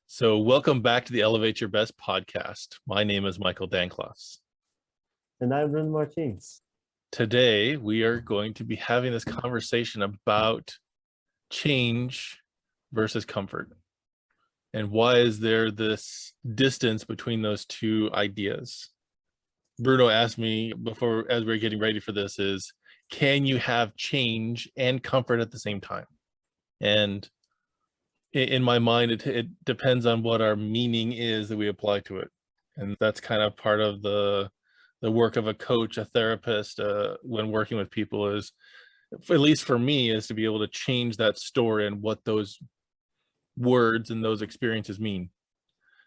So welcome back to the Elevate Your Best podcast. My name is Michael Dankloss. And I'm Ren Martins. Today, we are going to be having this conversation about change versus comfort. And why is there this distance between those two ideas? Bruno asked me before, as we were getting ready for this, is can you have change and comfort at the same time? And in my mind, it depends on what our meaning is that we apply to it. And that's kind of part of the work of a coach, a therapist, when working with people is, at least for me, is to be able to change that story and what those words and those experiences mean.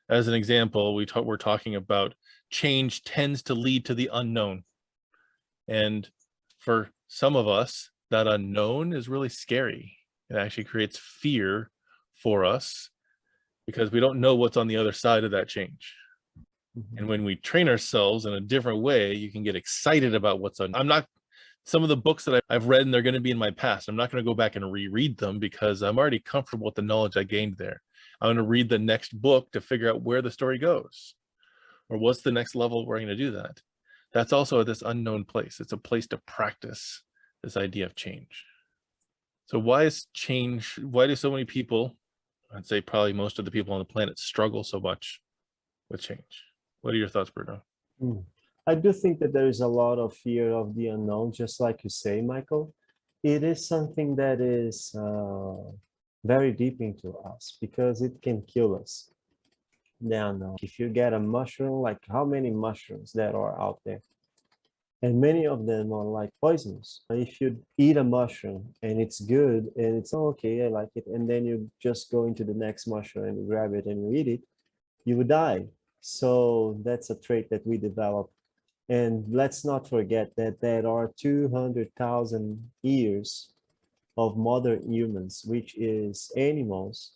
As an example, we're talking about change tends to lead to the unknown. And for some of us, that unknown is really scary. It actually creates fear for us because we don't know what's on the other side of that change. And when we train ourselves in a different way, you can get excited about what's on. Some of the books that I've read, and they're going to be in my past, I'm not going to go back and reread them because I'm already comfortable with the knowledge I gained there. I'm going to read the next book to figure out where the story goes or what's the next level we're going to do that. That's also this unknown place. It's a place to practice this idea of change. So why do so many people, I'd say probably most of the people on the planet, struggle so much with change? What are your thoughts, Bruno? I do think that there is a lot of fear of the unknown, just like you say, Michael. It is something that is very deep into us because it can kill us. The unknown. If you get a mushroom, like how many mushrooms that are out there? And many of them are like poisonous. If you eat a mushroom and it's good and it's okay, I like it, and then you just go into the next mushroom and you grab it and you eat it, you would die. So that's a trait that we develop. And let's not forget that there are 200,000 years of modern humans, which is animals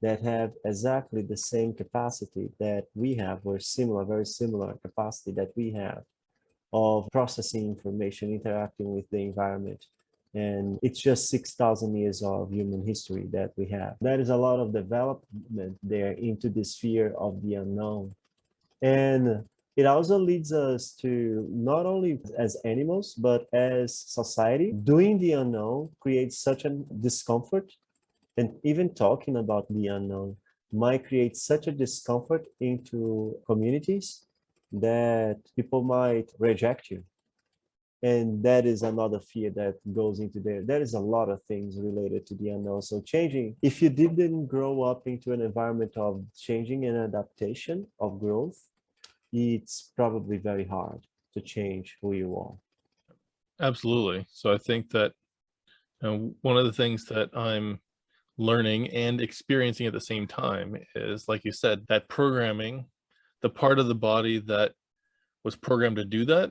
that have exactly the same capacity that we have, or similar, very similar capacity that we have of processing information, interacting with the environment. And it's just 6,000 years of human history that we have. That is a lot of development there into the sphere of the unknown. And it also leads us to not only as animals, but as society, doing the unknown creates such a discomfort. And even talking about the unknown might create such a discomfort into communities that people might reject you. And that is another fear that goes into there. There is a lot of things related to the unknown. So changing, if you didn't grow up into an environment of changing and adaptation, of growth, it's probably very hard to change who you are. Absolutely. So I think that one of the things that I'm learning and experiencing at the same time is, like you said, that programming, the part of the body that was programmed to do that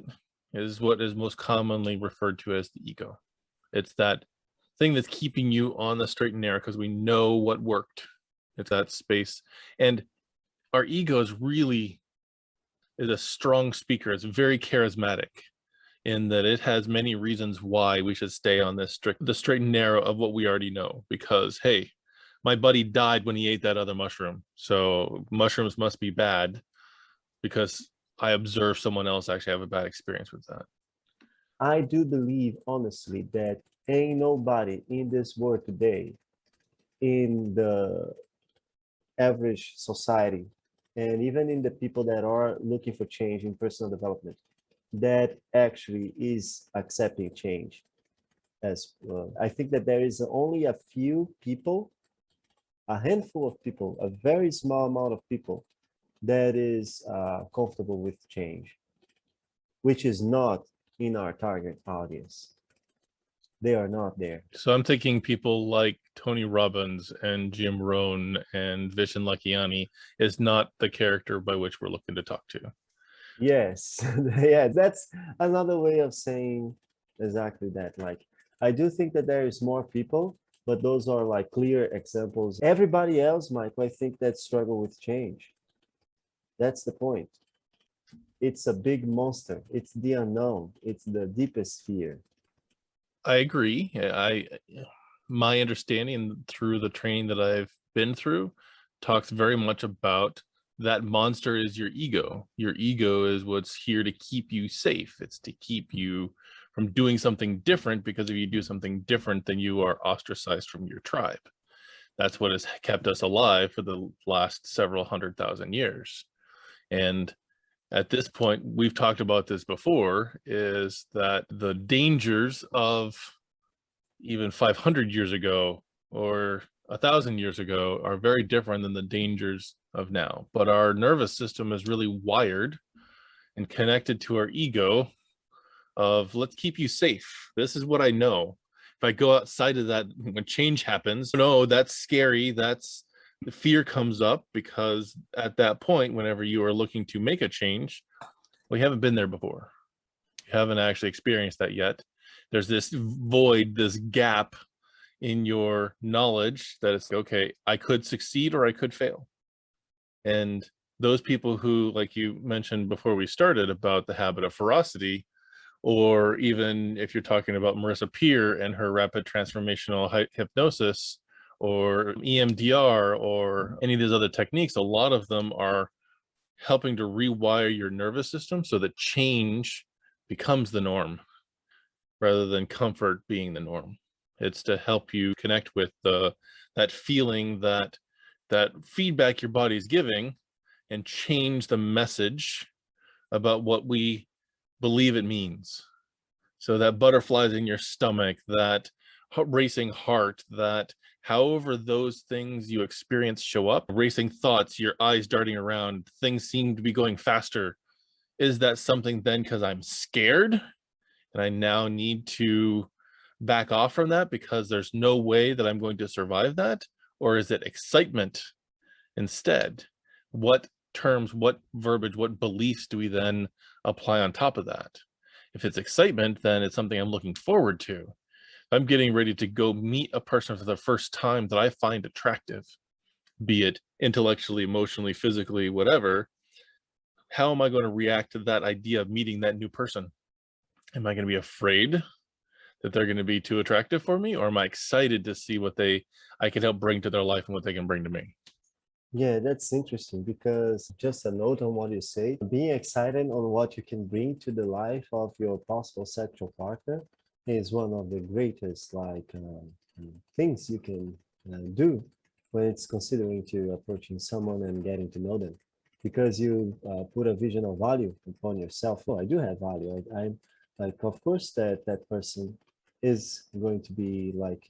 is what is most commonly referred to as the ego. It's that thing that's keeping you on the straight and narrow because we know what worked. It's that space. And our ego is a strong speaker. It's very charismatic in that it has many reasons why we should stay on the straight and narrow of what we already know. Because, hey, my buddy died when he ate that other mushroom. So mushrooms must be bad because I observed someone else actually have a bad experience with that. I do believe, honestly, that ain't nobody in this world today, in the average society, and even in the people that are looking for change in personal development, that actually is accepting change as well. I think that there is only a few people, a handful of people, a very small amount of people that is comfortable with change, which is not in our target audience. They are not there. So I'm thinking people like Tony Robbins and Jim Rohn and Vishen Lakhiani is not the character by which we're looking to talk to. Yes, yeah, that's another way of saying exactly that. Like, I do think that there is more people, but those are like clear examples. Everybody else, Michael, I think that struggle with change. That's the point. It's a big monster. It's the unknown. It's the deepest fear. I agree. My understanding through the training that I've been through, talks very much about that monster is your ego. Your ego is what's here to keep you safe. It's to keep you from doing something different, because if you do something different, then you are ostracized from your tribe. That's what has kept us alive for the last several 100,000 years. And at this point, we've talked about this before, is that the dangers of even 500 years ago or 1,000 years ago are very different than the dangers of now. But our nervous system is really wired and connected to our ego of, let's keep you safe. This is what I know. If I go outside of that, when change happens, no, that's scary. That's the fear comes up, because at that point, whenever you are looking to make a change, we haven't been there before. You haven't actually experienced that yet. There's this void, this gap in your knowledge that it's okay, I could succeed or I could fail. And those people who, like you mentioned before we started about the habit of ferocity, or even if you're talking about Marissa Peer and her rapid transformational hypnosis, or EMDR, or any of these other techniques, a lot of them are helping to rewire your nervous system so that change becomes the norm rather than comfort being the norm. It's to help you connect with that feeling, that feedback your body's giving, and change the message about what we believe it means. So that butterflies in your stomach, that racing heart, that however those things you experience show up, racing thoughts, your eyes darting around, things seem to be going faster. Is that something then because I'm scared and I now need to back off from that because there's no way that I'm going to survive that? Or is it excitement instead? What terms, what verbiage, what beliefs do we then apply on top of that? If it's excitement, then it's something I'm looking forward to. I'm getting ready to go meet a person for the first time that I find attractive, be it intellectually, emotionally, physically, whatever. How am I going to react to that idea of meeting that new person? Am I going to be afraid that they're going to be too attractive for me? Or am I excited to see what I can help bring to their life and what they can bring to me? Yeah, that's interesting, because just a note on what you say, being excited on what you can bring to the life of your possible sexual partner is one of the greatest things you can do when it's considering to approaching someone and getting to know them, because you put a vision of value upon yourself. Oh, I do have value. I'm like, of course, that person is going to be like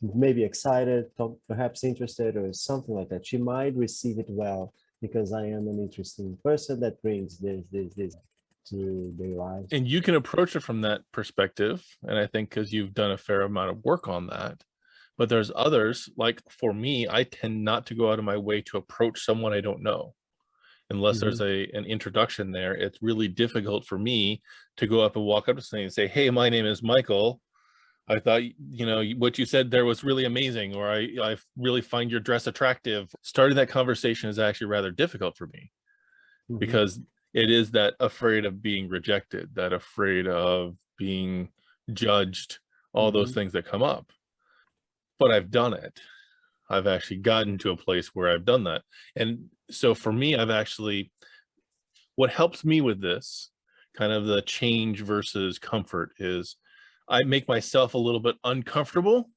maybe excited, perhaps interested, or something like that. She might receive it well because I am an interesting person that brings this to their lives. And you can approach it from that perspective. And I think because you've done a fair amount of work on that. But there's others, like for me, I tend not to go out of my way to approach someone I don't know. Unless there's an introduction there, it's really difficult for me to go up and walk up to somebody and say, hey, my name is Michael. I thought, what you said there was really amazing, or I really find your dress attractive. Starting that conversation is actually rather difficult for me because it is that afraid of being rejected, that afraid of being judged, all those things that come up. But I've done it. I've actually gotten to a place where I've done that. And so for me, what helps me with this kind of the change versus comfort is I make myself a little bit uncomfortable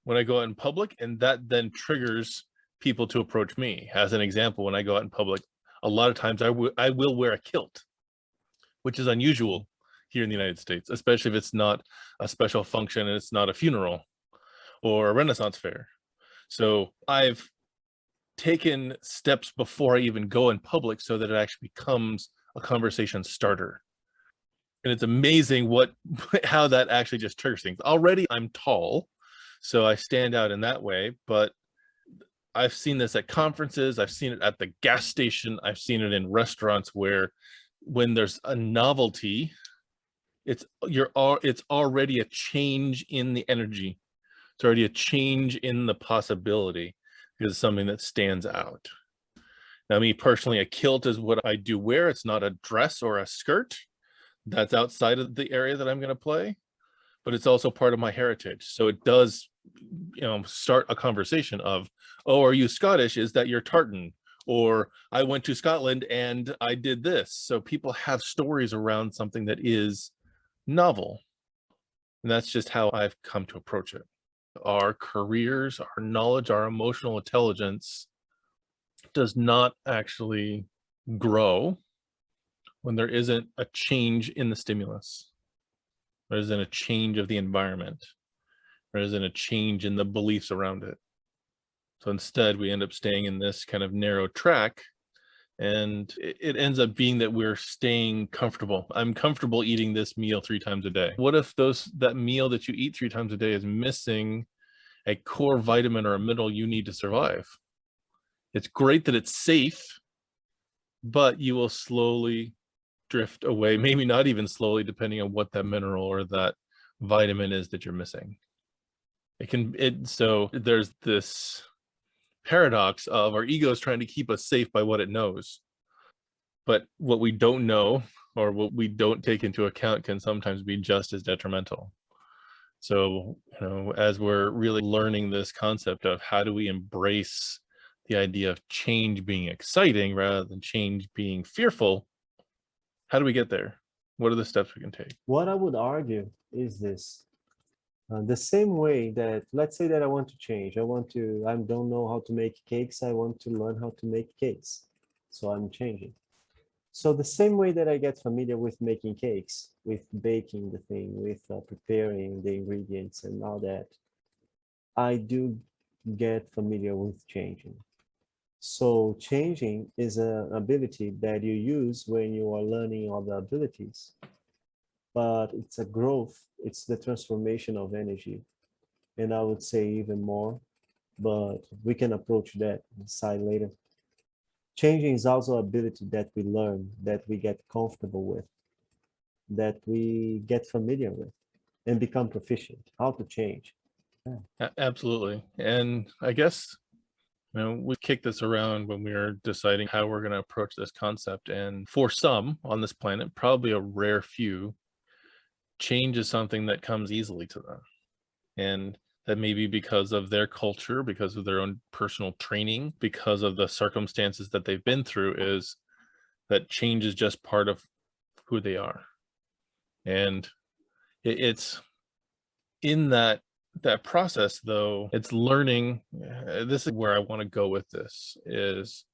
when I go out in public, and that then triggers people to approach me. As an example, when I go out in public, a lot of times I will wear a kilt, which is unusual here in the United States, especially if it's not a special function and it's not a funeral or a Renaissance fair. So I've taken steps before I even go in public so that it actually becomes a conversation starter. And it's amazing how that actually just triggers things. Already I'm tall, so I stand out in that way, but I've seen this at conferences, I've seen it at the gas station, I've seen it in restaurants where when there's a novelty, it's already a change in the energy. It's already a change in the possibility because it's something that stands out. Now, me personally, a kilt is what I do wear. It's not a dress or a skirt. That's outside of the area that I'm going to play, but it's also part of my heritage. So it does start a conversation of, oh, are you Scottish? Is that your tartan? Or I went to Scotland and I did this. So people have stories around something that is novel. And that's just how I've come to approach it. Our careers, our knowledge, our emotional intelligence does not actually grow when there isn't a change in the stimulus. There isn't a change of the environment. There isn't a change in the beliefs around it. So instead, we end up staying in this kind of narrow track, and it ends up being that we're staying comfortable. I'm comfortable eating this meal 3 times a day. What if that meal that you eat 3 times a day is missing a core vitamin or a mineral you need to survive? It's great that it's safe, but you will slowly drift away, maybe not even slowly, depending on what that mineral or that vitamin is that you're missing. So there's this paradox of our ego is trying to keep us safe by what it knows, but what we don't know or what we don't take into account can sometimes be just as detrimental. So, as we're really learning this concept of how do we embrace the idea of change being exciting rather than change being fearful, how do we get there? What are the steps we can take? What I would argue is this. The same way that, let's say that I want to change. I don't know how to make cakes. I want to learn how to make cakes. So I'm changing. So the same way that I get familiar with making cakes, with baking the thing, with preparing the ingredients and all that, I do get familiar with changing. So changing is an ability that you use when you are learning other abilities. But it's a growth, it's the transformation of energy. And I would say even more, but we can approach that side later. Changing is also ability that we learn, that we get comfortable with, that we get familiar with and become proficient, how to change. Absolutely. And I guess, we kicked this around when we were deciding how we're going to approach this concept. And for some on this planet, probably a rare few, change is something that comes easily to them. And that may be because of their culture, because of their own personal training, because of the circumstances that they've been through, is that change is just part of who they are. And it's in that process, though, it's learning. This is where I want to go with this, is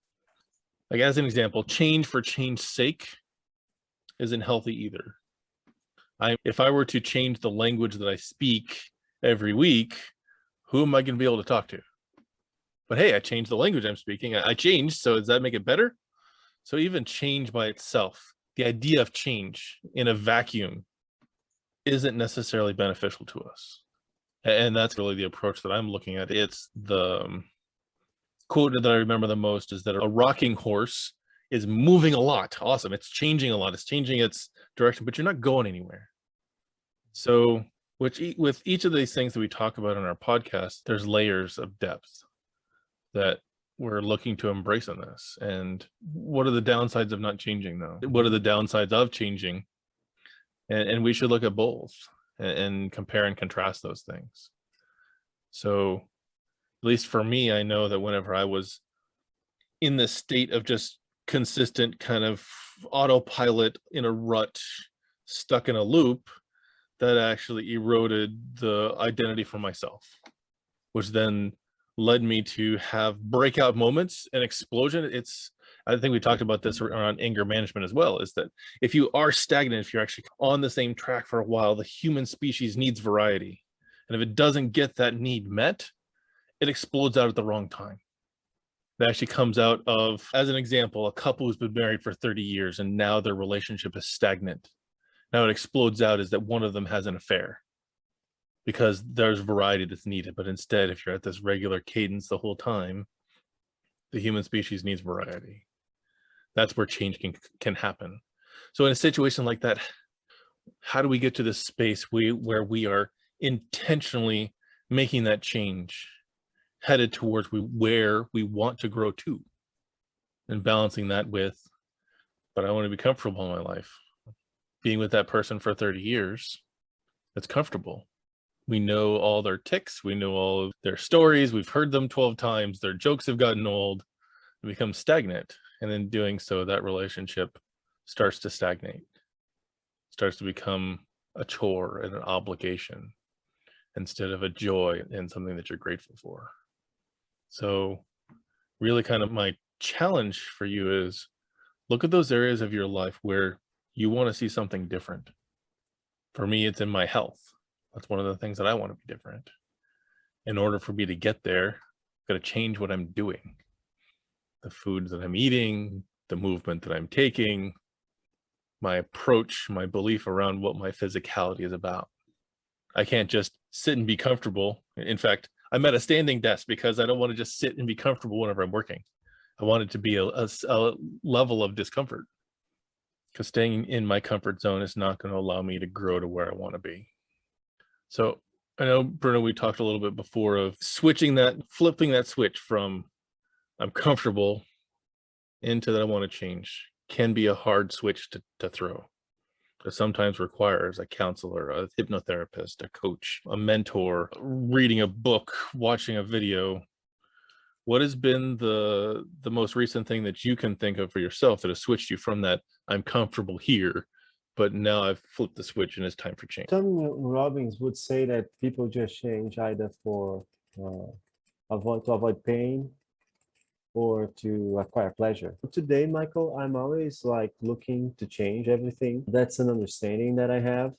like, as an example, change for change's sake isn't healthy either. If I were to change the language that I speak every week, who am I going to be able to talk to? But hey, I changed the language I'm speaking. I changed, so does that make it better? So even change by itself, the idea of change in a vacuum, isn't necessarily beneficial to us. And that's really the approach that I'm looking at. It's the quote that I remember the most is that a rocking horse is moving a lot. Awesome. It's changing a lot. It's changing its direction, but you're not going anywhere. So with each of these things that we talk about on our podcast, there's layers of depth that we're looking to embrace in this. And what are the downsides of not changing, though? What are the downsides of changing? And we should look at both and compare and contrast those things. So at least for me, I know that whenever I was in this state of just consistent kind of autopilot in a rut, stuck in a loop, that actually eroded the identity for myself, which then led me to have breakout moments and explosion. I think we talked about this around anger management as well, is that if you are stagnant, if you're actually on the same track for a while, the human species needs variety. And if it doesn't get that need met, it explodes out at the wrong time. It actually comes out of, as an example, a couple who's been married for 30 years and now their relationship is stagnant. Now it explodes out is that one of them has an affair because there's variety that's needed. But instead, if you're at this regular cadence the whole time, the human species needs variety. That's where change can happen. So in a situation like that, how do we get to this space where we are intentionally making that change, headed towards where we want to grow to, and balancing that with, but I want to be comfortable in my life. Being with that person for 30 years, that's comfortable. We know all their tics. We know all of their stories. We've heard them 12 times. Their jokes have gotten old and become stagnant. And in doing so, that relationship starts to stagnate, starts to become a chore and an obligation instead of a joy and something that you're grateful for. So really kind of my challenge for you is look at those areas of your life where you want to see something different. For me, it's in my health. That's one of the things that I want to be different. In order for me to get there, I've got to change what I'm doing. The food that I'm eating, the movement that I'm taking, my approach, my belief around what my physicality is about. I can't just sit and be comfortable. In fact, I'm at a standing desk because I don't want to just sit and be comfortable whenever I'm working. I want it to be a level of discomfort, because staying in my comfort zone is not going to allow me to grow to where I want to be. So I know, Bruno, we talked a little bit before of flipping that switch from I'm comfortable into that I want to change can be a hard switch to throw. It sometimes requires a counselor, a hypnotherapist, a coach, a mentor, reading a book, watching a video. What has been the most recent thing that you can think of for yourself that has switched you from that I'm comfortable here, but now I've flipped the switch and it's time for change? Tony Robbins would say that people just change either for to avoid pain or to acquire pleasure. Today, Michael, I'm always like looking to change everything. That's an understanding that I have.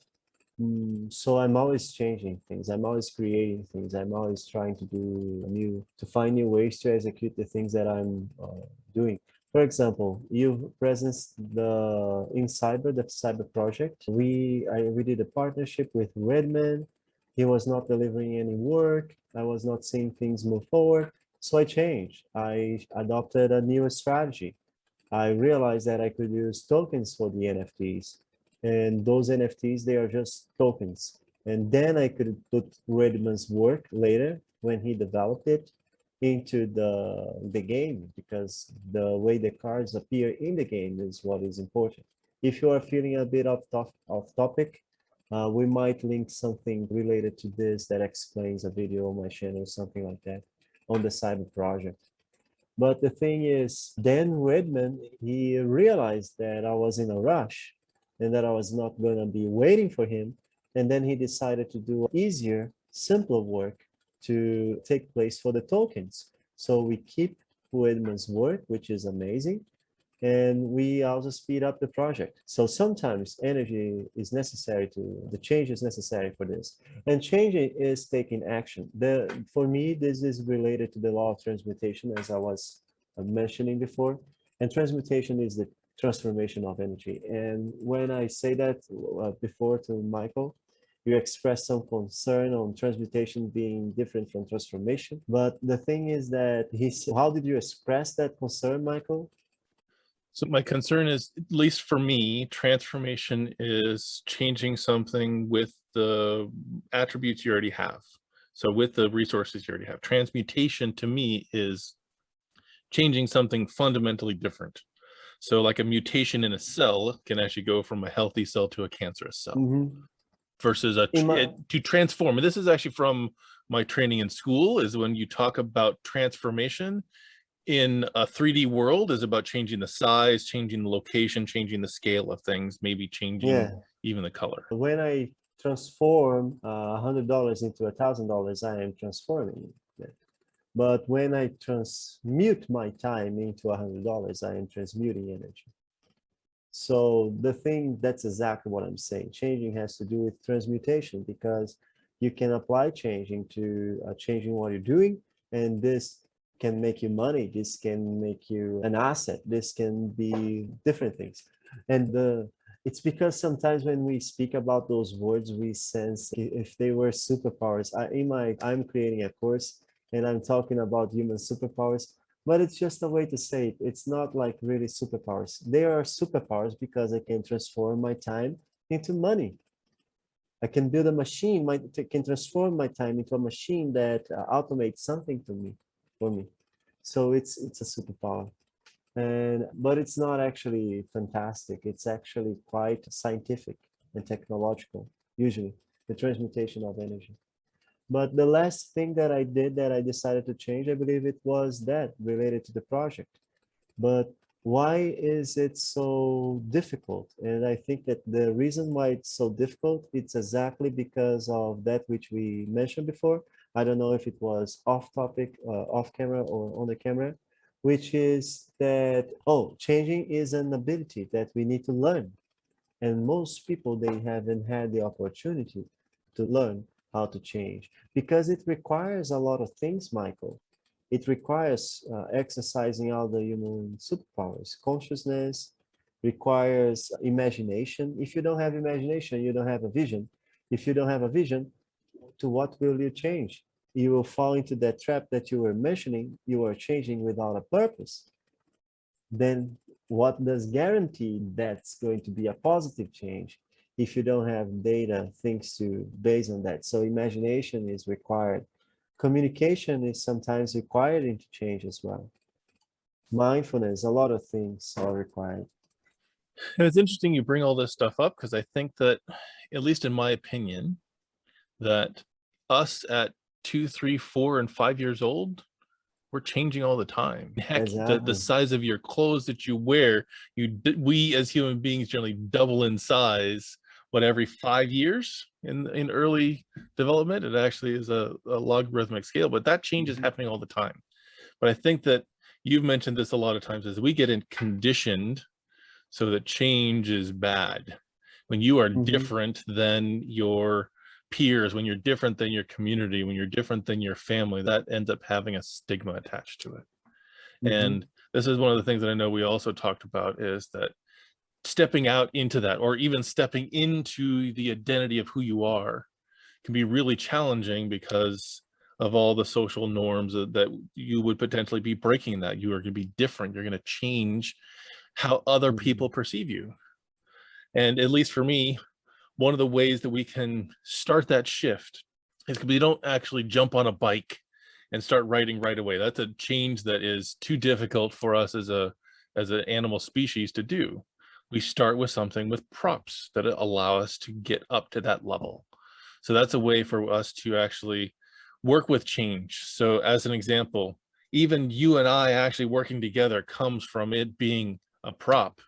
So I'm always changing things. I'm always creating things. I'm always trying to to find new ways to execute the things that I'm doing. For example, you presence in the cyber project. We did a partnership with Redman. He was not delivering any work. I was not seeing things move forward. So I changed. I adopted a new strategy. I realized that I could use tokens for the NFTs. And those NFTs, they are just tokens. And then I could put Redman's work later when he developed it into the game, because the way the cards appear in the game is what is important. If you are feeling a bit off topic, we might link something related to this that explains a video on my channel, something like that, on the cyber project. But the thing is, Dan Redman, he realized that I was in a rush and that I was not going to be waiting for him. And then he decided to do easier, simpler work to take place for the tokens. So we keep Redman's work, which is amazing. And we also speed up the project. So sometimes energy is necessary the change is necessary for this. And changing is taking action. For me, this is related to the law of transmutation, as I was mentioning before. And transmutation is the transformation of energy. And when I say that before to Michael, you expressed some concern on transmutation being different from transformation. But the thing is that how did you express that concern, Michael? So my concern is, at least for me, transformation is changing something with the attributes you already have. So with the resources you already have. Transmutation to me is changing something fundamentally different. So like a mutation in a cell can actually go from a healthy cell to a cancerous cell. Versus to transform. And this is actually from my training in school, is when you talk about transformation in a 3D world is about changing the size, changing the location, changing the scale of things, maybe changing even the color. When I transform $100 into $1,000, I am transforming it. But when I transmute my time into $100, I am transmuting energy. So that's exactly what I'm saying. Changing has to do with transmutation, because you can apply changing to changing what you're doing, and this can make you money. This can make you an asset. This can be different things. And it's because sometimes when we speak about those words, we sense if they were superpowers. I'm creating a course and I'm talking about human superpowers, but it's just a way to say it. It's not like really superpowers. They are superpowers because I can transform my time into money. I can build a machine, can transform my time into a machine that automates something for me. So it's a superpower. But it's not actually fantastic. It's actually quite scientific and technological, usually, the transmutation of energy. But the last thing that I did that I decided to change, I believe it was that related to the project. But why is it so difficult? And I think that the reason why it's so difficult, it's exactly because of that which we mentioned before. I don't know if it was off topic, off camera or on the camera, which is that, oh, changing is an ability that we need to learn. And most people, they haven't had the opportunity to learn how to change because it requires a lot of things, Michael. It requires exercising all the human superpowers. Consciousness requires imagination. If you don't have imagination, you don't have a vision. If you don't have a vision, to what will you change? You will fall into that trap that you were mentioning. You are changing without a purpose. Then what does guarantee that's going to be a positive change if you don't have data, things to base on that? So imagination is required. Communication is sometimes required into change as well. Mindfulness, a lot of things are required. And it's interesting you bring all this stuff up because I think that, at least in my opinion, that us at 2, 3, 4, and 5 years old, we're changing all the time. Heck, the Exactly. size of your clothes that you wear, we as human beings generally double in size, what, every 5 years in early development. It actually is a logarithmic scale, but that change is happening all the time. But I think that you've mentioned this a lot of times, is we get conditioned so that change is bad. When you are different than your peers, when you're different than your community, when you're different than your family, that ends up having a stigma attached to it. And this is one of the things that I know we also talked about, is that stepping out into that, or even stepping into the identity of who you are, can be really challenging because of all the social norms that you would potentially be breaking. That you are going to be different, you're going to change how other people perceive you. And at least for me, one of the ways that we can start that shift is we don't actually jump on a bike and start writing right away. That's a change that is too difficult for us as an animal species to do. We start with something with props that allow us to get up to that level. So that's a way for us to actually work with change. So as an example, even you and I actually working together comes from it being a prop.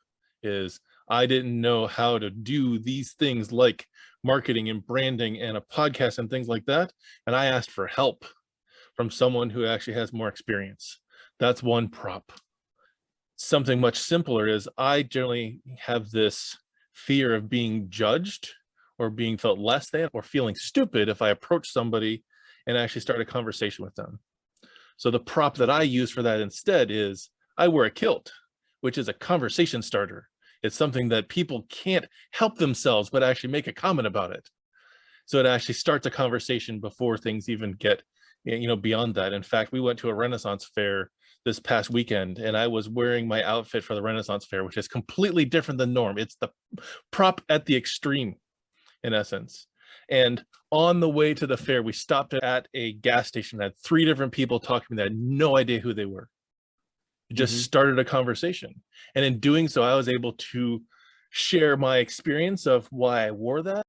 Is I didn't know how to do these things like marketing and branding and a podcast and things like that. And I asked for help from someone who actually has more experience. That's one prop. Something much simpler is I generally have this fear of being judged or being felt less than or feeling stupid if I approach somebody and actually start a conversation with them. So the prop that I use for that instead is I wear a kilt, which is a conversation starter. It's something that people can't help themselves but actually make a comment about it. So it actually starts a conversation before things even get, beyond that. In fact, we went to a Renaissance fair this past weekend, and I was wearing my outfit for the Renaissance fair, which is completely different than norm. It's the prop at the extreme, in essence. And on the way to the fair, we stopped at a gas station that had 3 different people talking to me that had no idea who they were. Just started a conversation. And in doing so, I was able to share my experience of why I wore that,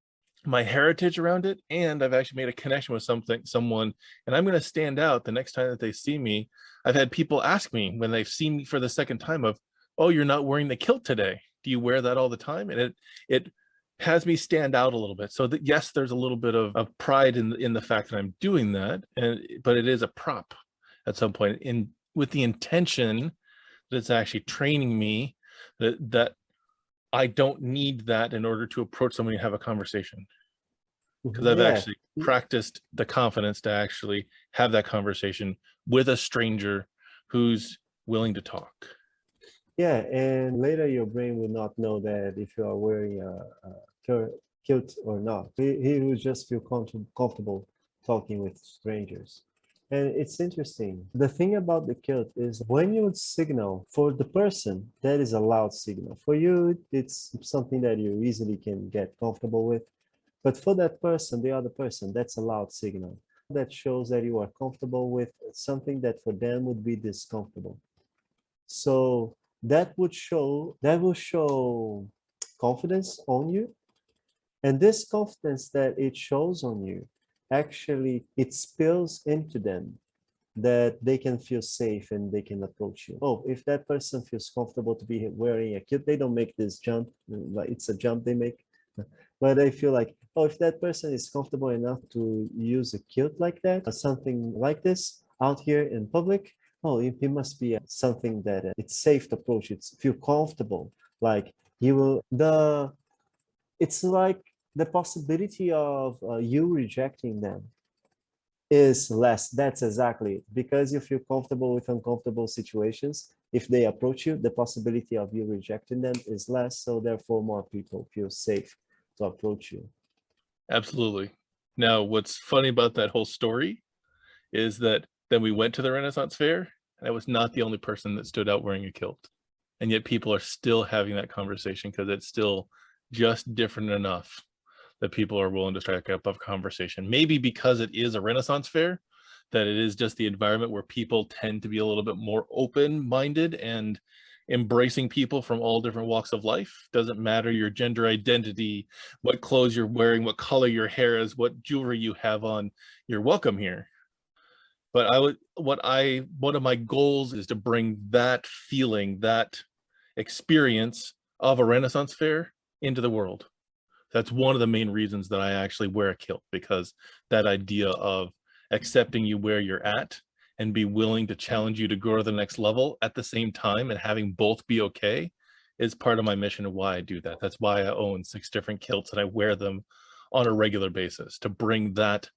my heritage around it, and I've actually made a connection with someone, and I'm going to stand out the next time that they see me. I've had people ask me when they've seen me for the second time of, oh, you're not wearing the kilt today. Do you wear that all the time? And it has me stand out a little bit. So that, yes, there's a little bit of pride in the fact that I'm doing that, but it is a prop at some point, with the intention that it's actually training me that I don't need that in order to approach somebody and have a conversation. Because I've actually practiced the confidence to actually have that conversation with a stranger who's willing to talk. Yeah, and later your brain will not know that if you are wearing a kilt or not. He will just feel comfortable talking with strangers. And it's interesting. The thing about the kilt is when you signal for the person, that is a loud signal. For you, it's something that you easily can get comfortable with. But for that person, the other person, that's a loud signal. That shows that you are comfortable with something that for them would be discomfortable. So that will show confidence on you. And this confidence that it shows on you actually it spills into them, that they can feel safe and they can approach you. Oh, if that person feels comfortable to be wearing a kilt, they don't make this jump, like it's a jump they make. But I feel like, oh, if that person is comfortable enough to use a kilt like that, or something like this out here in public, oh, it must be something that it's safe to approach. It's feel comfortable. Like you will, it's like the possibility of you rejecting them is less. That's exactly it. Because you feel comfortable with uncomfortable situations. If they approach you, the possibility of you rejecting them is less. So therefore, more people feel safe to approach you. Absolutely. Now, what's funny about that whole story is that then we went to the Renaissance Fair, and I was not the only person that stood out wearing a kilt. And yet people are still having that conversation because it's still just different enough that people are willing to strike up a conversation. Maybe because it is a Renaissance Fair, that it is just the environment where people tend to be a little bit more open-minded and embracing people from all different walks of life. Doesn't matter your gender identity, what clothes you're wearing, what color your hair is, what jewelry you have on, you're welcome here. But one of my goals is to bring that feeling, that experience of a Renaissance Fair into the world. That's one of the main reasons that I actually wear a kilt, because that idea of accepting you where you're at and be willing to challenge you to go to the next level at the same time, and having both be okay, is part of my mission and why I do that. That's why I own 6 different kilts and I wear them on a regular basis, to bring that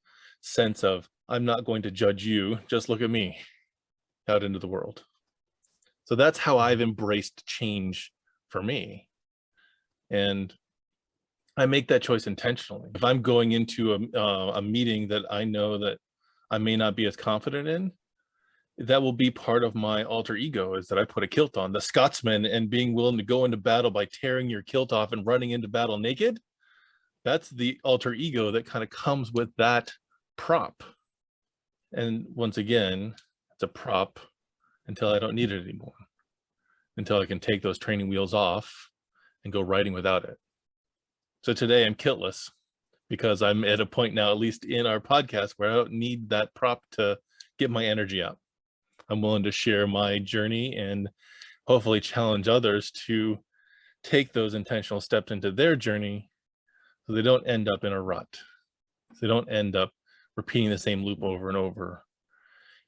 sense of, I'm not going to judge you, just look at me, out into the world. So that's how I've embraced change for me. And I make that choice intentionally. If I'm going into a meeting that I know that I may not be as confident in, that will be part of my alter ego, is that I put a kilt on. The Scotsman and being willing to go into battle by tearing your kilt off and running into battle naked, that's the alter ego that kind of comes with that prop. And once again, it's a prop until I don't need it anymore, until I can take those training wheels off and go riding without it. So today I'm kiltless, because I'm at a point now, at least in our podcast, where I don't need that prop to get my energy up. I'm willing to share my journey and hopefully challenge others to take those intentional steps into their journey, so they don't end up in a rut. So they don't end up repeating the same loop over and over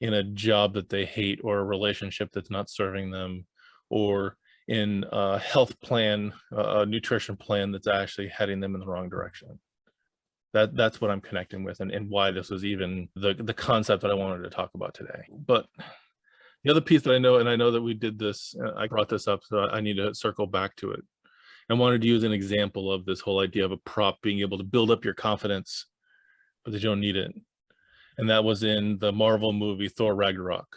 in a job that they hate, or a relationship that's not serving them, or in a health plan, a nutrition plan that's actually heading them in the wrong direction. That's what I'm connecting with, and why this was even the concept that I wanted to talk about today. But the other piece that I know, and I know that we did this, I brought this up, so I need to circle back to it. I wanted to use an example of this whole idea of a prop being able to build up your confidence, but that you don't need it. And that was in the Marvel movie Thor Ragnarok.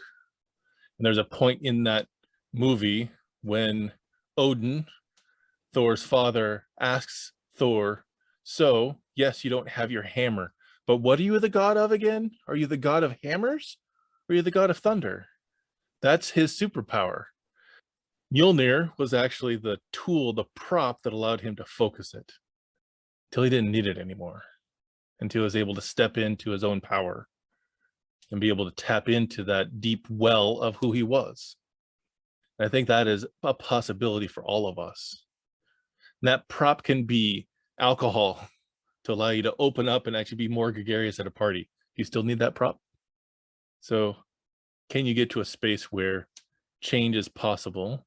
And there's a point in that movie when Odin, Thor's father, asks Thor, so yes, you don't have your hammer, but what are you the god of again? Are you the god of hammers, or are you the god of thunder? That's his superpower. Mjolnir was actually the tool, the prop that allowed him to focus it until he didn't need it anymore, until he was able to step into his own power and be able to tap into that deep well of who he was. And I think that is a possibility for all of us. And that prop can be alcohol, to allow you to open up and actually be more gregarious at a party. Do you still need that prop? So can you get to a space where change is possible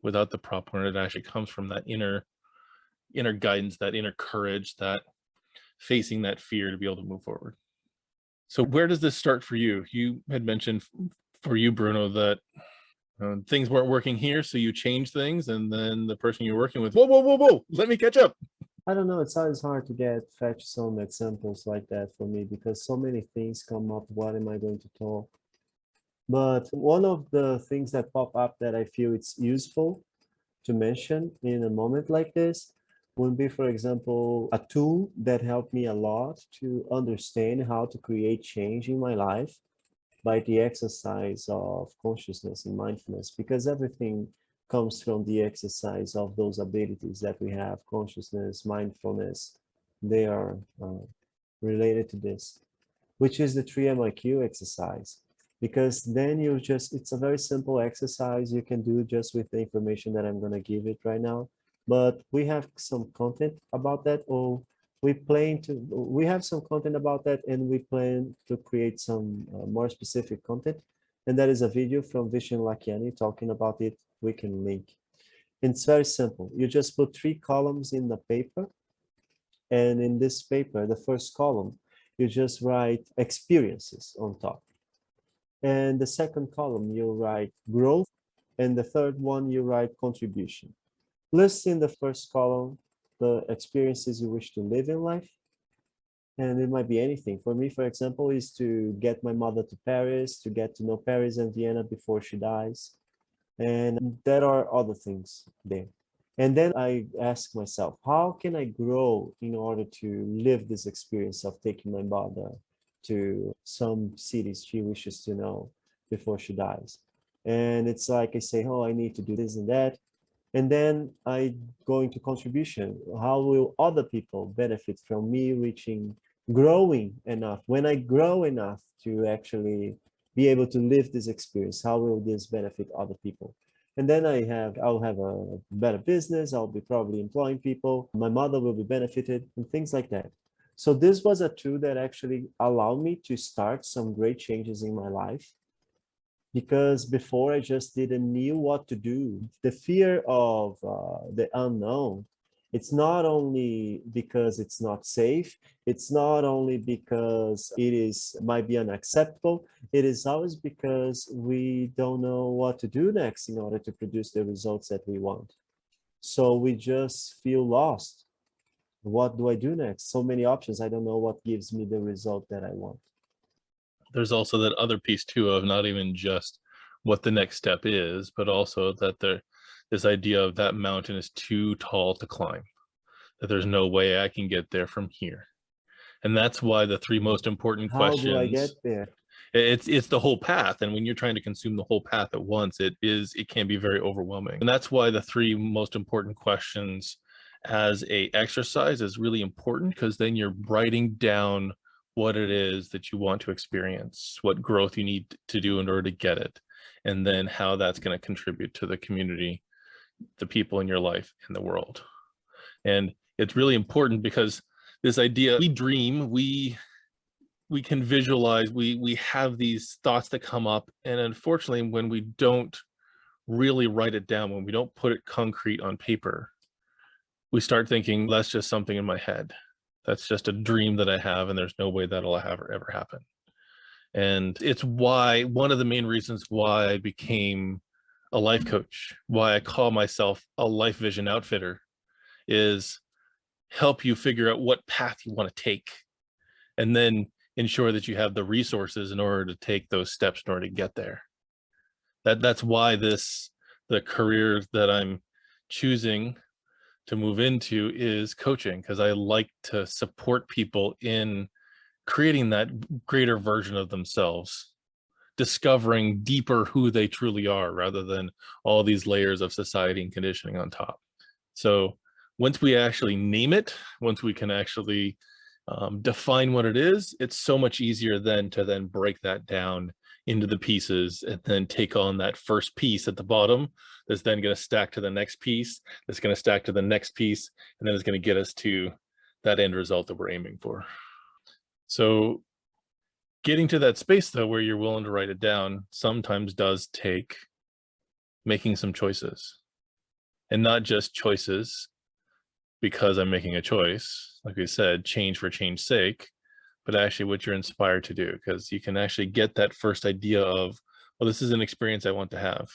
without the prop, when it actually comes from that inner guidance, that inner courage, that facing that fear to be able to move forward? So where does this start for you? You had mentioned for you, Bruno, that things weren't working here, so you changed things, and then the person you're working with, whoa, let me catch up. I don't know, it's always hard to fetch some examples like that for me, because so many things come up. What am I going to talk? But one of the things that pop up that I feel it's useful to mention in a moment like this would be, for example, a tool that helped me a lot to understand how to create change in my life, by the exercise of consciousness and mindfulness, because everything comes from the exercise of those abilities that we have. Consciousness, mindfulness, they are related to this. which is the 3MIQ exercise. Because then it's a very simple exercise you can do just with the information that I'm going to give it right now. But we have some content about that, or we have some content about that, and we plan to create some more specific content. And that is a video from Vishen Lakiani talking about it. We can link. It's very simple. You just put 3 columns in the paper. And in this paper, the first column, you just write experiences on top. And the second column, you write growth. And the third one, you write contribution. List in the first column the experiences you wish to live in life. And it might be anything. For me, for example, is to get my mother to Paris, to get to know Paris and Vienna before she dies. And there are other things there. And then I ask myself, how can I grow in order to live this experience of taking my mother to some cities she wishes to know before she dies? And it's like I say, oh, I need to do this and that. And then I go into contribution. How will other people benefit from me growing enough? When I grow enough to actually be able to live this experience, how will this benefit other people? And then I'll have a better business. I'll be probably employing people. My mother will be benefited and things like that. So this was a tool that actually allowed me to start some great changes in my life. Because before I just didn't knew what to do. The fear of the unknown, it's not only because it's not safe, it's not only because might be unacceptable, it is always because we don't know what to do next in order to produce the results that we want. So we just feel lost. What do I do next? So many options. I don't know what gives me the result that I want. There's also that other piece too of not even just what the next step is, but also that this idea of that mountain is too tall to climb, that there's no way I can get there from here. And that's why the 3 most important questions. How do I get there? It's the whole path. And when you're trying to consume the whole path at once, it can be very overwhelming. And that's why the 3 most important questions as a exercise is really important, because then you're writing down what it is that you want to experience, what growth you need to do in order to get it, and then how that's going to contribute to the community, the people in your life, and the world. And it's really important because this idea, we dream, we can visualize, we have these thoughts that come up, and unfortunately, when we don't really write it down, when we don't put it concrete on paper, we start thinking, that's just something in my head. That's just a dream that I have, and there's no way that'll ever happen. And it's why, one of the main reasons why I became a life coach, why I call myself a life vision outfitter, is help you figure out what path you want to take, and then ensure that you have the resources in order to take those steps in order to get there. That's why the career that I'm choosing to move into is coaching, because I like to support people in creating that greater version of themselves, discovering deeper who they truly are, rather than all these layers of society and conditioning on top. So once we actually name it, once we can actually define what it is, it's so much easier then to then break that down into the pieces, and then take on that first piece at the bottom that's then going to stack to the next piece, that's going to stack to the next piece, and then it's going to get us to that end result that we're aiming for. So getting to that space, though, where you're willing to write it down, sometimes does take making some choices, and not just choices because I'm making a choice, like we said, change for change's sake, but actually what you're inspired to do, because you can actually get that first idea of, well, this is an experience I want to have.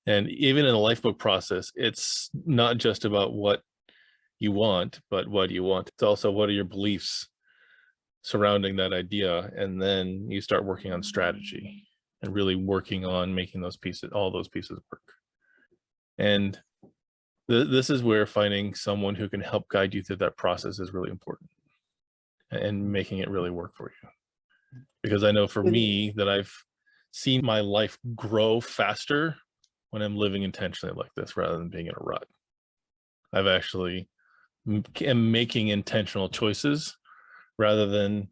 And even in the lifebook process, it's not just about what you want, but what do you want? It's also, what are your beliefs surrounding that idea? And then you start working on strategy and really working on making those pieces, all those pieces work. And this is where finding someone who can help guide you through that process is really important, and making it really work for you. Because I know for me that I've seen my life grow faster when I'm living intentionally like this, rather than being in a rut. I've actually am making intentional choices rather than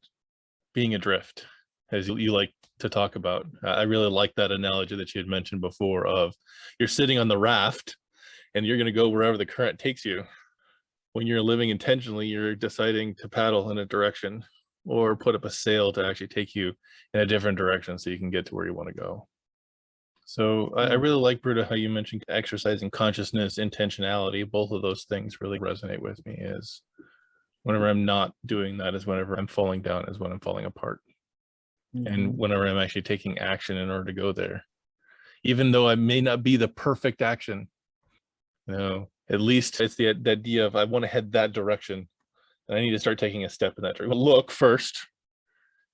being adrift, as you like to talk about. I really like that analogy that you had mentioned before of you're sitting on the raft and you're going to go wherever the current takes you. When you're living intentionally, you're deciding to paddle in a direction or put up a sail to actually take you in a different direction so you can get to where you want to go. So I really like, Bruda, how you mentioned exercising consciousness, intentionality. Both of those things really resonate with me. Is whenever I'm not doing that is whenever I'm falling down, is when I'm falling apart. And whenever I'm actually taking action in order to go there, even though I may not be the perfect action, at least it's the idea of I want to head that direction and I need to start taking a step in that direction. Look first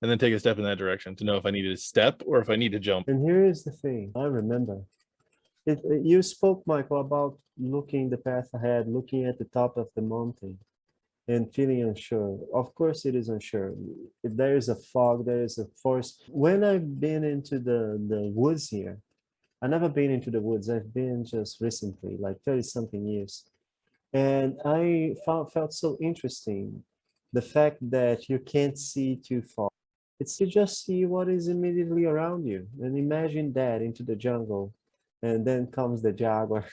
and then take a step in that direction to know if I need to step or if I need to jump. And here is the thing, I remember. You spoke, Michael, about looking the path ahead, looking at the top of the mountain and feeling unsure. Of course it is unsure. If there is a fog, there is a force. When I've been into the woods here, I've never been into the woods. I've been just recently, like 30 something years. And I felt so interesting, the fact that you can't see too far. It's you just see what is immediately around you. And imagine that into the jungle. And then comes the jaguar.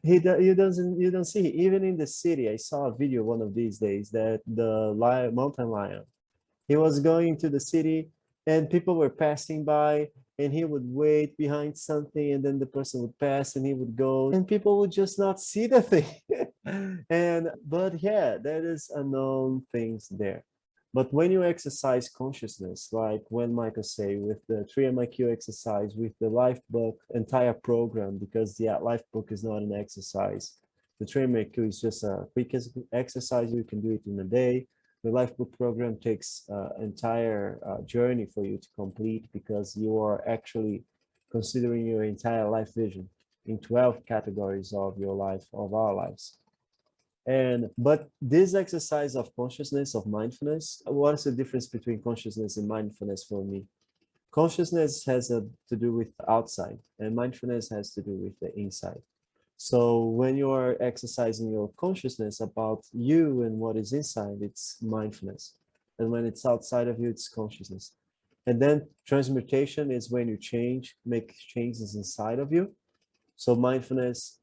You don't see. Even in the city, I saw a video one of these days that the mountain lion, he was going to the city and people were passing by and he would wait behind something and then the person would pass and he would go and people would just not see the thing. But yeah, there is unknown things there. But when you exercise consciousness, like when Michael say with the 3MIQ exercise, with the life book entire program, because the life book is not an exercise. The 3MIQ is just a quick exercise. You can do it in a day. The life book program takes entire journey for you to complete, because you are actually considering your entire life vision in 12 categories of your life, of our lives. But this exercise of consciousness, of mindfulness, what is the difference between consciousness and mindfulness for me? Consciousness has to do with outside, and mindfulness has to do with the inside. So when you are exercising your consciousness about you and what is inside, it's mindfulness. And when it's outside of you, it's consciousness. And then transmutation is when you make changes inside of you. So mindfulness,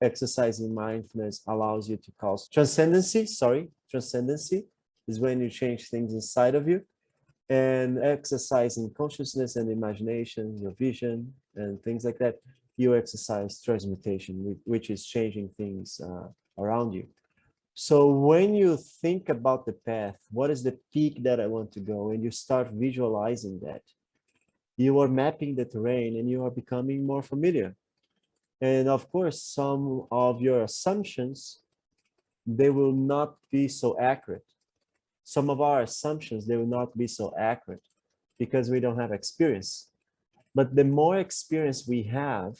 exercising mindfulness allows you to cause transcendency. Transcendency is when you change things inside of you. And exercising consciousness and imagination, your vision and things like that, you exercise transmutation, which is changing things around you. So when you think about the path, what is the peak that I want to go, and you start visualizing that, you are mapping the terrain and you are becoming more familiar. And of course, some of your assumptions, they will not be so accurate. Some of our assumptions, they will not be so accurate because we don't have experience. But the more experience we have,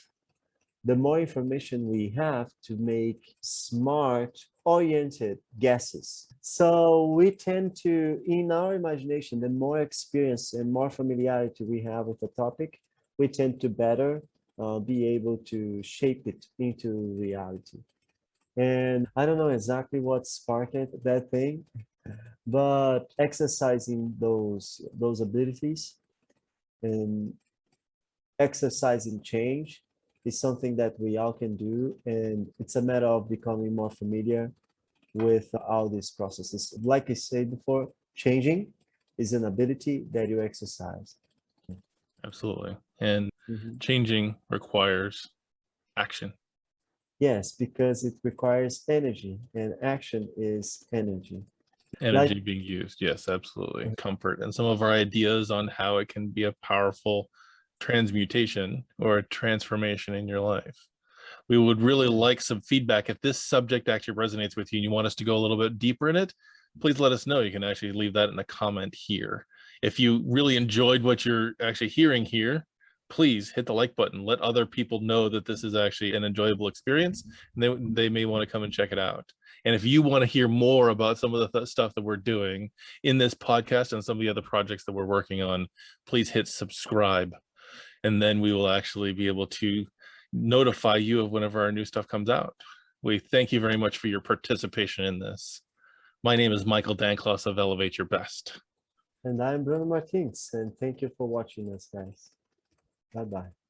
the more information we have to make smart, oriented guesses. So we tend to, in our imagination, the more experience and more familiarity we have with the topic, we tend to better be able to shape it into reality. And I don't know exactly what sparked that thing, but exercising those abilities and exercising change is something that we all can do, and it's a matter of becoming more familiar with all these processes. Like I said before, changing is an ability that you exercise. Absolutely. And changing requires action. Yes, because it requires energy, and action is energy. Energy being used. Yes, absolutely. Comfort and some of our ideas on how it can be a powerful transmutation or a transformation in your life. We would really like some feedback. If this subject actually resonates with you and you want us to go a little bit deeper in it, please let us know. You can actually leave that in a comment here. If you really enjoyed what you're actually hearing here, please hit the like button. Let other people know that this is actually an enjoyable experience, and they may want to come and check it out. And if you want to hear more about some of the stuff that we're doing in this podcast and some of the other projects that we're working on, please hit subscribe. And then we will actually be able to notify you of whenever our new stuff comes out. We thank you very much for your participation in this. My name is Michael Dankloss of Elevate Your Best. And I'm Bruno Martins, and thank you for watching us, guys. Bye-bye.